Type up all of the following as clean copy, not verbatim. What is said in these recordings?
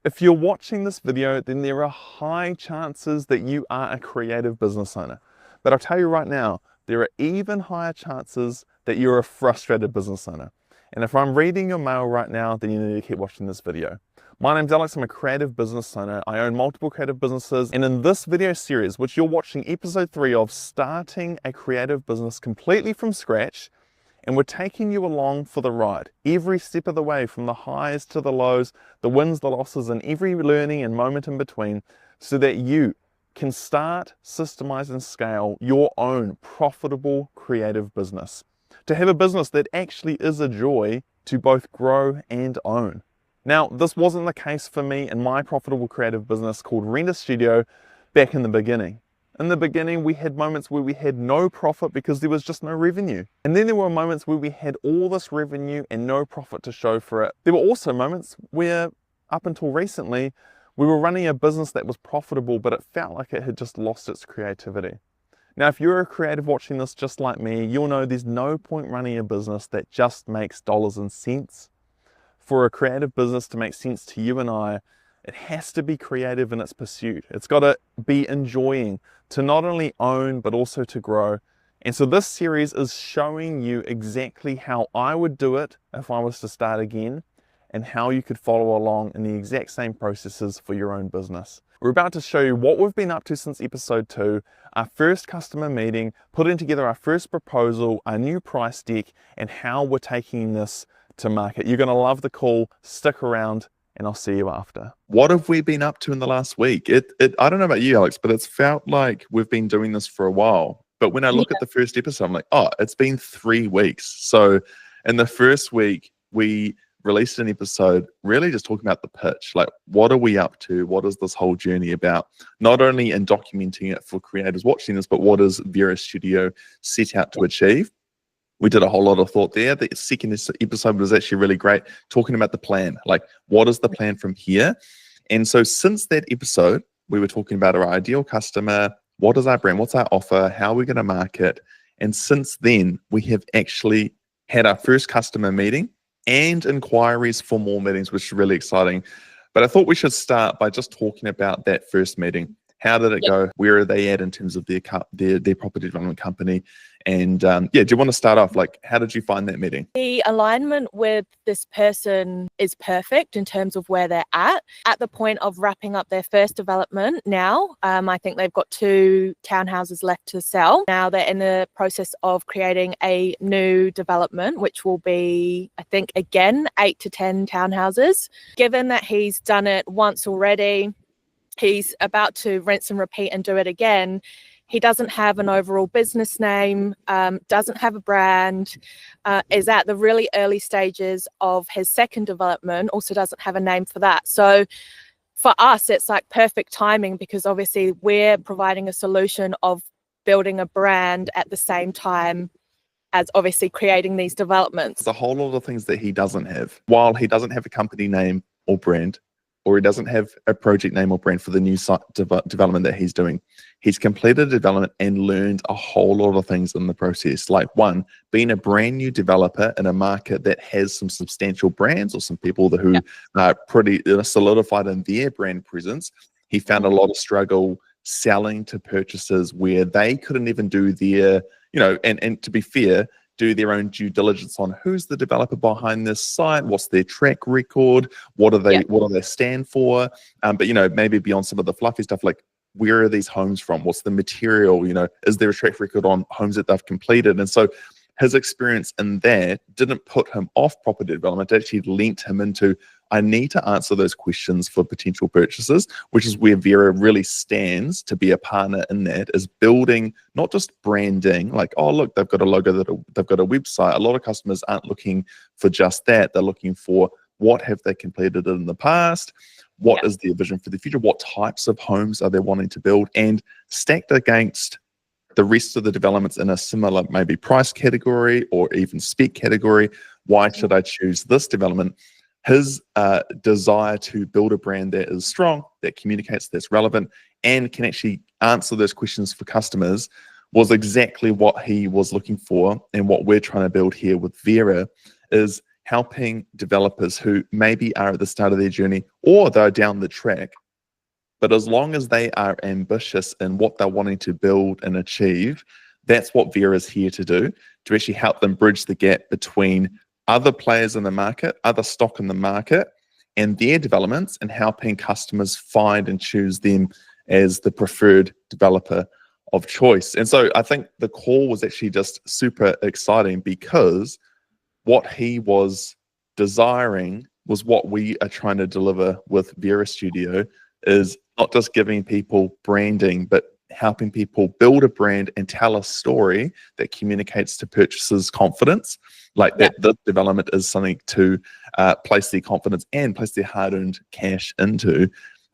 If you're watching this video, then there are high chances that you are a creative business owner. But I'll tell you right now, there are even higher chances that you're a frustrated business owner. And if I'm reading your mail right now, then you need to keep watching this video. My name's Alex, I'm a creative business owner. I own multiple creative businesses. And in this video series, which you're watching episode 3 of, starting a creative business completely from scratch, and we're taking you along for the ride, every step of the way, from the highs to the lows, the wins, the losses, and every learning and moment in between, so that you can start, systemize, and scale your own profitable creative business. To have a business that actually is a joy to both grow and own. Now, this wasn't the case for me in my profitable creative business called Rent a Studio back in the beginning. In the beginning, we had moments where we had no profit because there was just no revenue. And then there were moments where we had all this revenue and no profit to show for it. There were also moments where, up until recently, we were running a business that was profitable, but it felt like it had just lost its creativity. Now, if you're a creative watching this just like me, you'll know there's no point running a business that just makes dollars and cents. For a creative business to make sense to you and I, it has to be creative in its pursuit. It's got to be enjoying to not only own, but also to grow. And so this series is showing you exactly how I would do it if I was to start again, and how you could follow along in the exact same processes for your own business. We're about to show you what we've been up to since episode 2, our first customer meeting, putting together our first proposal, our new price deck, and how we're taking this to market. You're going to love the call. Stick around, and I'll see you after. What have we been up to in the last week? I don't know about you, Alex, but it's felt like we've been doing this for a while. But when I look at the first episode, I'm like, oh, it's been 3 weeks. So in the first week, we released an episode really just talking about the pitch. Like, what are we up to? What is this whole journey about? Not only in documenting it for creators watching this, but what does Vera Studio set out to achieve? We did a whole lot of thought there. The second episode was actually really great, talking about the plan. Like, what is the plan from here? And so since that episode, we were talking about our ideal customer, what is our brand, what's our offer, how are we going to market? And since then, we have actually had our first customer meeting and inquiries for more meetings, which is really exciting. But I thought we should start by just talking about that first meeting. How did it go? Where are they at in terms of their property development company? And do you want to start off? Like, how did you find that meeting? The alignment with this person is perfect in terms of where they're at the point of wrapping up their first development now. I think they've got 2 townhouses left to sell. Now they're in the process of creating a new development, which will be, I think, again, 8 to 10 townhouses. Given that he's done it once already, he's about to rinse and repeat and do it again. He doesn't have an overall business name, doesn't have a brand, is at the really early stages of his second development, also doesn't have a name for that. So for us, it's like perfect timing, because obviously we're providing a solution of building a brand at the same time as obviously creating these developments. There's a whole lot of things that he doesn't have. While he doesn't have a company name or brand, or he doesn't have a project name or brand for the new site development that he's doing, he's completed development and learned a whole lot of things in the process. Like, one, being a brand new developer in a market that has some substantial brands or some people who are pretty solidified in their brand presence, he found a lot of struggle selling to purchasers where they couldn't even do their, and to be fair, do their own due diligence on who's the developer behind this site, what's their track record, what do they stand for, but maybe beyond some of the fluffy stuff, like, where are these homes from, what's the material, is there a track record on homes that they've completed? And so his experience in that didn't put him off property development, it actually linked him into, I need to answer those questions for potential purchasers, which is where Vera really stands to be a partner in that, is building not just branding, like, oh, look, they've got a logo, they've got a website. A lot of customers aren't looking for just that. They're looking for, what have they completed in the past? What is their vision for the future? What types of homes are they wanting to build? And stacked against the rest of the developments in a similar maybe price category or even spec category, why should I choose this development? His desire to build a brand that is strong, that communicates, that's relevant, and can actually answer those questions for customers was exactly what he was looking for. And what we're trying to build here with Vera is, helping developers who maybe are at the start of their journey or they're down the track. But as long as they are ambitious in what they're wanting to build and achieve, that's what Vera is here to do, to actually help them bridge the gap between other players in the market, other stock in the market, and their developments, and helping customers find and choose them as the preferred developer of choice. And so I think the call was actually just super exciting, because what he was desiring was what we are trying to deliver with Vera Studio, is not just giving people branding, but helping people build a brand and tell a story that communicates to purchasers confidence, like that this development is something to place their confidence and place their hard-earned cash into.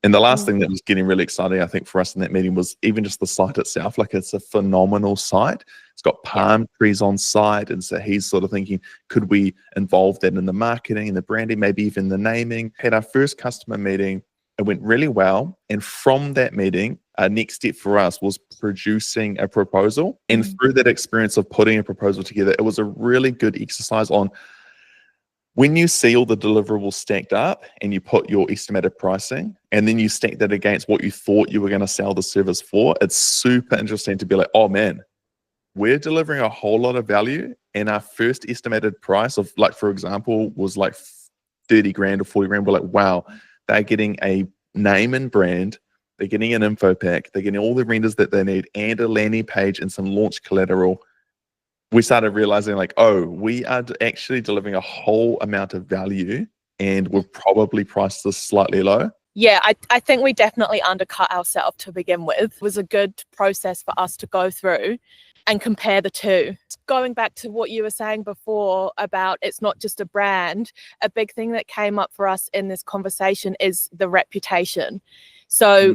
And the last thing that was getting really exciting, I think, for us in that meeting was even just the site itself. Like, it's a phenomenal site. It's got palm trees on site. And so he's sort of thinking, could we involve that in the marketing and the branding, maybe even the naming? Had our first customer meeting. It went really well. And from that meeting, our next step for us was producing a proposal. And through that experience of putting a proposal together, it was a really good exercise on, when you see all the deliverables stacked up and you put your estimated pricing and then you stack that against what you thought you were going to sell the service for, it's super interesting to be like, oh man, we're delivering a whole lot of value, and our first estimated price of, like, for example, was like 30 grand or 40 grand. We're like, wow, they're getting a name and brand, they're getting an info pack, they're getting all the renders that they need and a landing page and some launch collateral. We started realizing, like, oh, we are actually delivering a whole amount of value, and we've probably priced this slightly low. Yeah, I think we definitely undercut ourselves to begin with. It was a good process for us to go through and compare the two. Going back to what you were saying before about it's not just a brand, a big thing that came up for us in this conversation is the reputation. So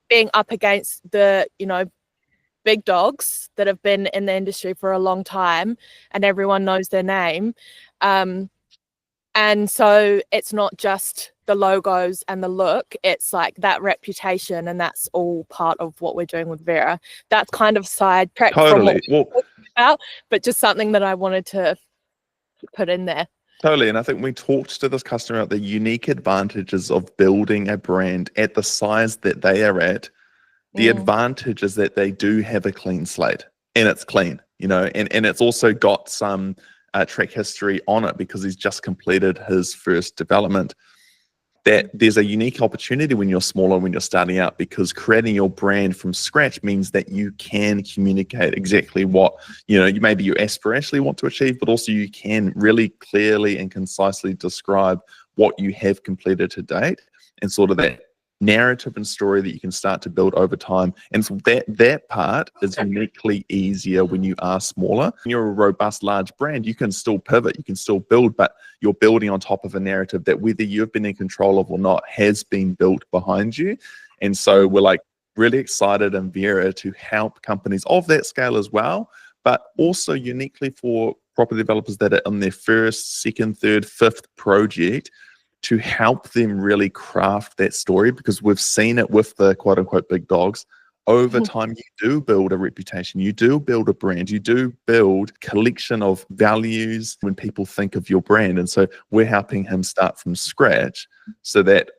being up against the, big dogs that have been in the industry for a long time and everyone knows their name. And so it's not just the logos and the look, it's like that reputation, and that's all part of what we're doing with Vera. That's kind of sidetracked from what we're talking about, but just something that I wanted to put in there. Totally. And I think we talked to this customer about the unique advantages of building a brand at the size that they are at. The advantage is that they do have a clean slate, and it's clean, and it's also got some track history on it because he's just completed his first development. That there's a unique opportunity when you're smaller, when you're starting out, because creating your brand from scratch means that you can communicate exactly what, you maybe you aspirationally want to achieve, but also you can really clearly and concisely describe what you have completed to date, and sort of that narrative and story that you can start to build over time. And so that part is uniquely easier when you are smaller. When you're a robust, large brand, you can still pivot, you can still build, but you're building on top of a narrative that, whether you've been in control of or not, has been built behind you. And so we're like really excited in Vera to help companies of that scale as well, but also uniquely for property developers that are on their first, second, third, fifth project, to help them really craft that story, because we've seen it with the quote unquote big dogs. Over time, you do build a reputation, you do build a brand, you do build collection of values when people think of your brand. And so we're helping him start from scratch, so that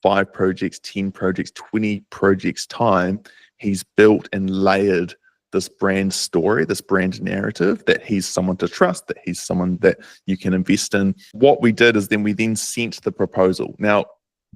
5 projects, 10 projects, 20 projects time, he's built and layered this brand story, this brand narrative, that he's someone to trust, that he's someone that you can invest in. What we did is we then sent the proposal. Now,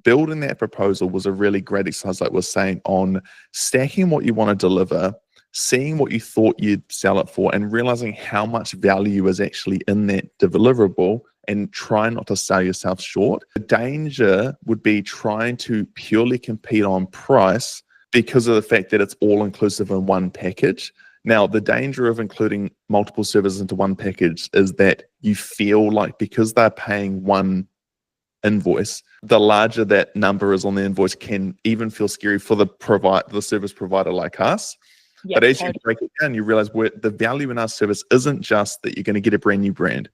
building that proposal was a really great exercise, like we're saying, on stacking what you want to deliver, seeing what you thought you'd sell it for, and realizing how much value is actually in that deliverable, and try not to sell yourself short. The danger would be trying to purely compete on price because of the fact that it's all inclusive in one package. Now, the danger of including multiple services into one package is that you feel like, because they're paying one invoice, the larger that number is on the invoice can even feel scary for the service provider like us. But as you break it down, you realize the value in our service isn't just that you're going to get a brand new brand,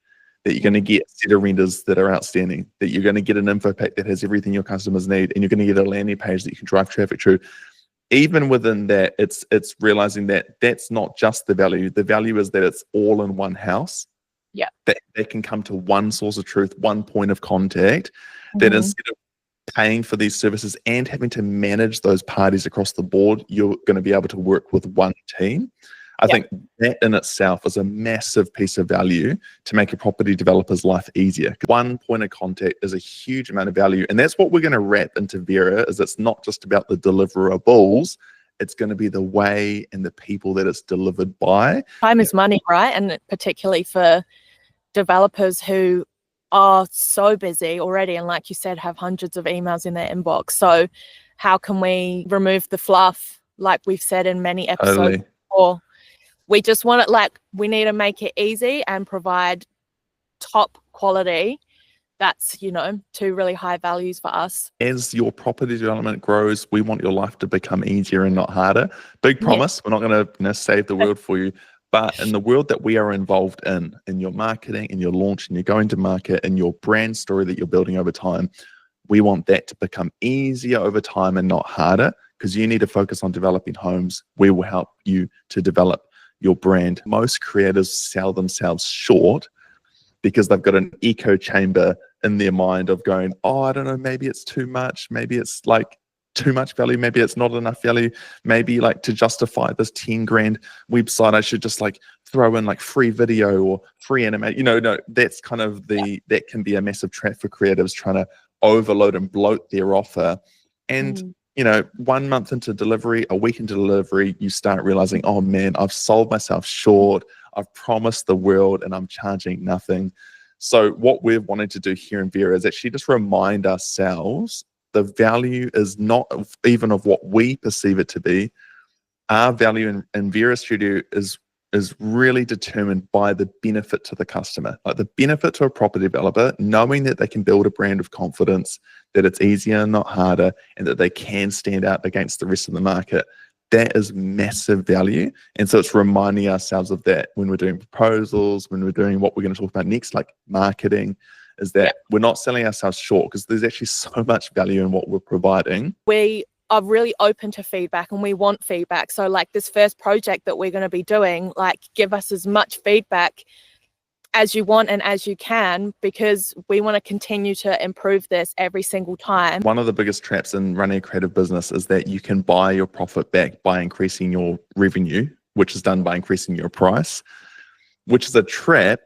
that you're going to get a set of renders that are outstanding, that you're going to get an info pack that has everything your customers need, and you're going to get a landing page that you can drive traffic through. Even within that, it's realizing that that's not just the value. The value is that it's all in one house. Yeah. That they can come to one source of truth, one point of contact, that Mhm. instead of paying for these services and having to manage those parties across the board, you're going to be able to work with one team. I Yeah. think that in itself is a massive piece of value to make a property developer's life easier. One point of contact is a huge amount of value. And that's what we're going to wrap into Vera, is it's not just about the deliverables, it's going to be the way and the people that it's delivered by. Time is money, right? And particularly for developers who are so busy already, and like you said, have hundreds of emails in their inbox. So how can we remove the fluff, like we've said in many episodes Totally. before? We just want it, like, we need to make it easy and provide top quality. That's, you know, two really high values for us. As your property development grows, we want your life to become easier and not harder. Big Yeah. promise. We're not going to save the world for you. But in the world that we are involved in your marketing, in your launch, and you're going to market, and your brand story that you're building over time, we want that to become easier over time and not harder, because you need to focus on developing homes. We will help you to develop your brand. Most creators sell themselves short because they've got an echo chamber in their mind of going, oh, I don't know, maybe it's too much, maybe it's like too much value, maybe it's not enough value, maybe like to justify this 10 grand website, I should just like throw in like free video or free animate. No, that's kind of that can be a massive trap for creatives trying to overload and bloat their offer. And 1 month into delivery, a week into delivery, you start realizing, oh man, I've sold myself short. I've promised the world and I'm charging nothing. So what we're wanting to do here in Vera is actually just remind ourselves the value is not even of what we perceive it to be. Our value in Vera Studio is really determined by the benefit to the customer, like the benefit to a property developer, knowing that they can build a brand of confidence, that it's easier, not harder, and that they can stand out against the rest of the market. That is massive value. And so it's reminding ourselves of that when we're doing proposals, when we're doing what we're going to talk about next, like marketing, is that we're not selling ourselves short, because there's actually so much value in what we're providing. We are really open to feedback and we want feedback. So like this first project that we're going to be doing, like, give us as much feedback as you want and as you can, because we want to continue to improve this every single time. One of the biggest traps in running a creative business is that you can buy your profit back by increasing your revenue, which is done by increasing your price, which is a trap,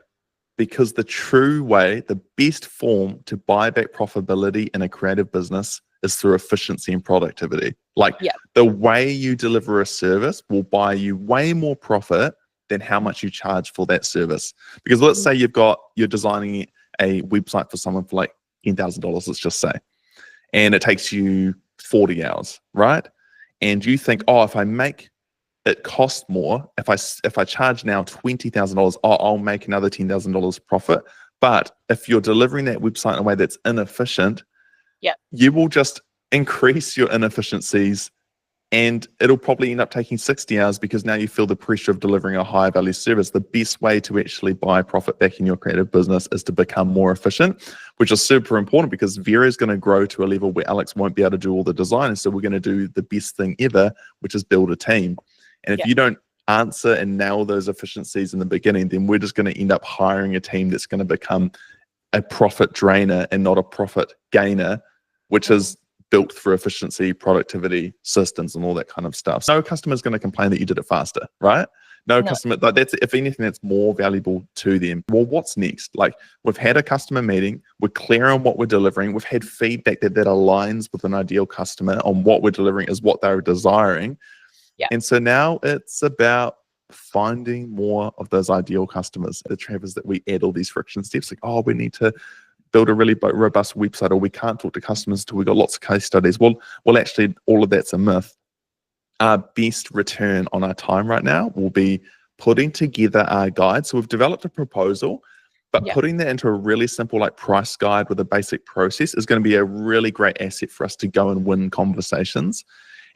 because the true way, the best form to buy back profitability in a creative business is through efficiency and productivity. Like the way you deliver a service will buy you way more profit than how much you charge for that service. Because let's say you're designing a website for someone for like $10,000, let's just say, and it takes you 40 hours, right? And you think, oh, if I make it cost more, if I charge now $20,000, I'll make another $10,000 profit. But if you're delivering that website in a way that's inefficient, you will just increase your inefficiencies, and it'll probably end up taking 60 hours because now you feel the pressure of delivering a high value service. The best way to actually buy profit back in your creative business is to become more efficient, which is super important, because Vera is going to grow to a level where Alex won't be able to do all the design. And so we're going to do the best thing ever, which is build a team. And if you don't answer and nail those efficiencies in the beginning, then we're just going to end up hiring a team that's going to become a profit drainer and not a profit gainer, which is built through efficiency, productivity, systems, and all that kind of stuff. No customer is going to complain that you did it faster, right? No customer, like, that's, if anything, that's more valuable to them. Well, what's next? Like, we've had a customer meeting, we're clear on what we're delivering, we've had feedback that aligns with an ideal customer on what we're delivering is what they're desiring. And so now it's about finding more of those ideal customers. The trap is that we add all these friction steps, like, oh, we need to build a really robust website, or we can't talk to customers until we've got lots of case studies. Well, actually, all of that's a myth. Our best return on our time right now will be putting together our guide. So we've developed a proposal, but putting that into a really simple like price guide with a basic process is going to be a really great asset for us to go and win conversations.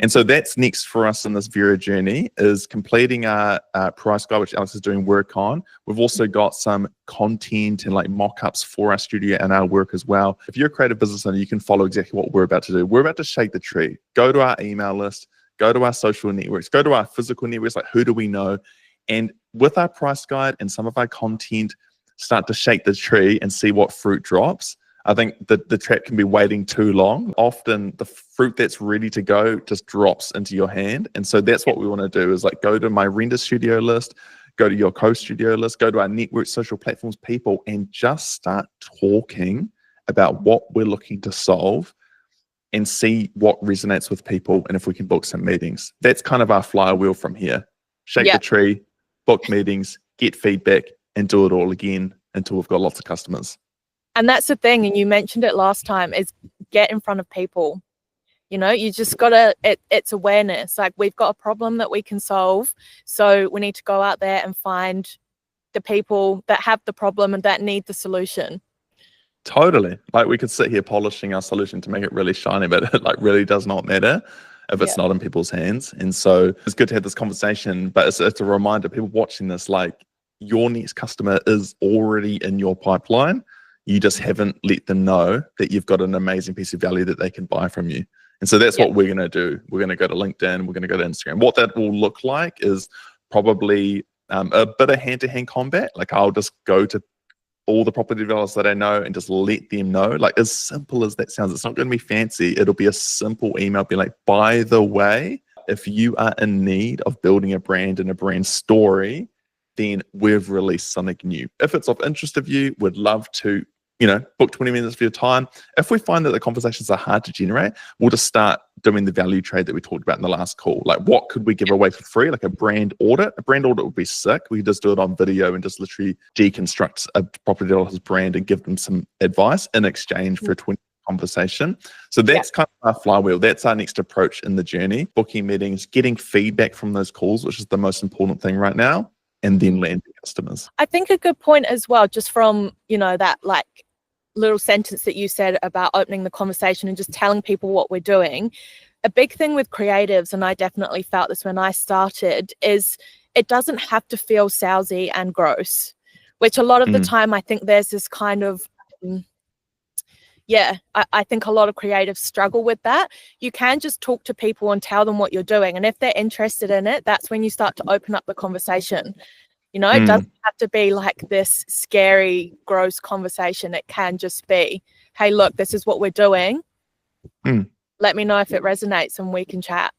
And so that's next for us in this Vera journey, is completing our price guide, which Alex is doing work on. We've also got some content and like mock-ups for our studio and our work as well. If you're a creative business owner, you can follow exactly what we're about to do. We're about to shake the tree. Go to our email list, go to our social networks, go to our physical networks, like who do we know? And with our price guide and some of our content, start to shake the tree and see what fruit drops. I think that the trap can be waiting too long. Often the fruit that's ready to go just drops into your hand. And so that's what we want to do, is like go to my Render Studio list, go to your co-studio list, go to our network social platforms people, and just start talking about what we're looking to solve and see what resonates with people, and if we can book some meetings. That's kind of our flywheel from here. Shake the tree, book meetings, get feedback, and do it all again until we've got lots of customers. And that's the thing, and you mentioned it last time, is get in front of people. You know, you just gotta, it's awareness. Like, we've got a problem that we can solve, so we need to go out there and find the people that have the problem and that need the solution. Totally. Like, we could sit here polishing our solution to make it really shiny, but it like really does not matter if it's not in people's hands. And so it's good to have this conversation, but it's a reminder, people watching this, like, your next customer is already in your pipeline. You just haven't let them know that you've got an amazing piece of value that they can buy from you. And so that's what we're going to do. We're going to go to LinkedIn. We're going to go to Instagram. What that will look like is probably a bit of hand-to-hand combat. Like, I'll just go to all the property developers that I know and just let them know. Like, as simple as that sounds, it's not going to be fancy. It'll be a simple email, be like, by the way, if you are in need of building a brand and a brand story, then we've released something new. If it's of interest of you, we'd love to, book 20 minutes of your time. If we find that the conversations are hard to generate, we'll just start doing the value trade that we talked about in the last call. Like, what could we give away for free? Like a brand audit. A brand audit would be sick. We could just do it on video and just literally deconstruct a property developer's brand and give them some advice in exchange for a 20 conversation. So that's kind of our flywheel. That's our next approach in the journey. Booking meetings, getting feedback from those calls, which is the most important thing right now, and then landing customers. I think a good point as well, just from, that like little sentence that you said about opening the conversation and just telling people what we're doing. A big thing with creatives, and I definitely felt this when I started, is it doesn't have to feel salesy and gross, which a lot of the time I think there's this kind of, I think a lot of creatives struggle with that. You can just talk to people and tell them what you're doing. And if they're interested in it, that's when you start to open up the conversation. It doesn't have to be like this scary, gross conversation. It can just be, hey, look, this is what we're doing. Let me know if it resonates and we can chat.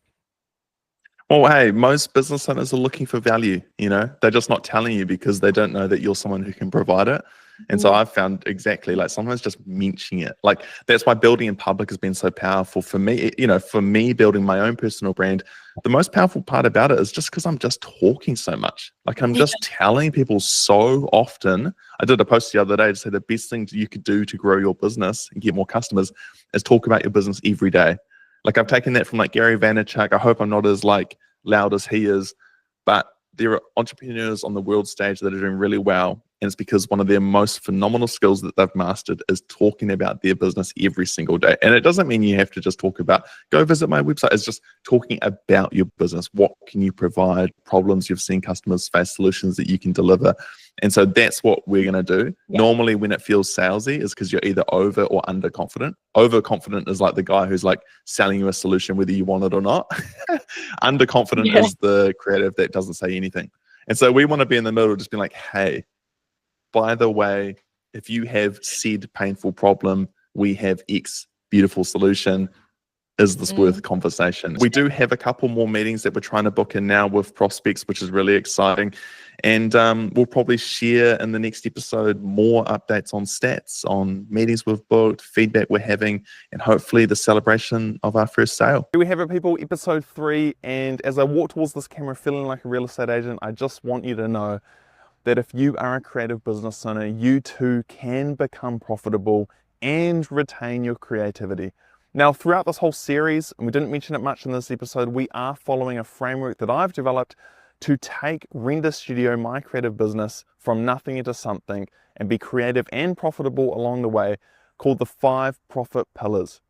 Well, hey, most business owners are looking for value. They're just not telling you because they don't know that you're someone who can provide it. And so I've found exactly, like, sometimes just mentioning it. Like, that's why building in public has been so powerful for me. For me, building my own personal brand, the most powerful part about it is just because I'm just talking so much. Like, I'm just telling people so often. I did a post the other day to say the best thing you could do to grow your business and get more customers is talk about your business every day. Like, I've taken that from like Gary Vaynerchuk. I hope I'm not as like loud as he is, but there are entrepreneurs on the world stage that are doing really well. And it's because one of their most phenomenal skills that they've mastered is talking about their business every single day. And it doesn't mean you have to just talk about, go visit my website. It's just talking about your business. What can you provide? Problems you've seen customers face, solutions that you can deliver. And so that's what we're going to do. Normally, when it feels salesy, is because you're either over or underconfident. Overconfident is like the guy who's like selling you a solution whether you want it or not. Underconfident is the creative that doesn't say anything. And so we want to be in the middle, just being like, hey, by the way, if you have said painful problem, we have X beautiful solution. Is this worth conversation? We do have a couple more meetings that we're trying to book in now with prospects, which is really exciting. And we'll probably share in the next episode more updates on stats, on meetings we've booked, feedback we're having, and hopefully the celebration of our first sale. Here we have it, people, episode 3. And as I walk towards this camera feeling like a real estate agent, I just want you to know that if you are a creative business owner, you too can become profitable and retain your creativity. Now, throughout this whole series, and we didn't mention it much in this episode, we are following a framework that I've developed to take Render Studio, my creative business, from nothing into something and be creative and profitable along the way, called the 5 Profit Pillars.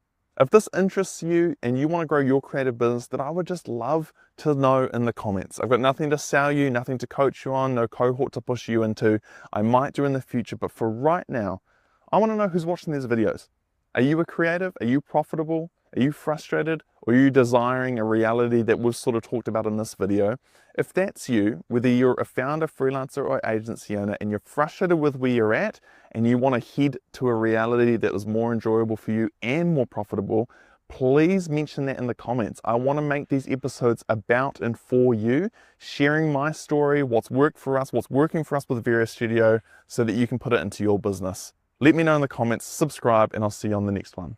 If this interests you and you want to grow your creative business, then I would just love to know in the comments. I've got nothing to sell you, nothing to coach you on, no cohort to push you into. I might do in the future, but for right now, I want to know who's watching these videos. Are you a creative? Are you profitable? Are you frustrated? Or are you desiring a reality that we've sort of talked about in this video? If that's you, whether you're a founder, freelancer, or agency owner, and you're frustrated with where you're at, and you want to head to a reality that is more enjoyable for you and more profitable, please mention that in the comments. I want to make these episodes about and for you, sharing my story, what's worked for us, what's working for us with Vero Studio, so that you can put it into your business. Let me know in the comments, subscribe, and I'll see you on the next one.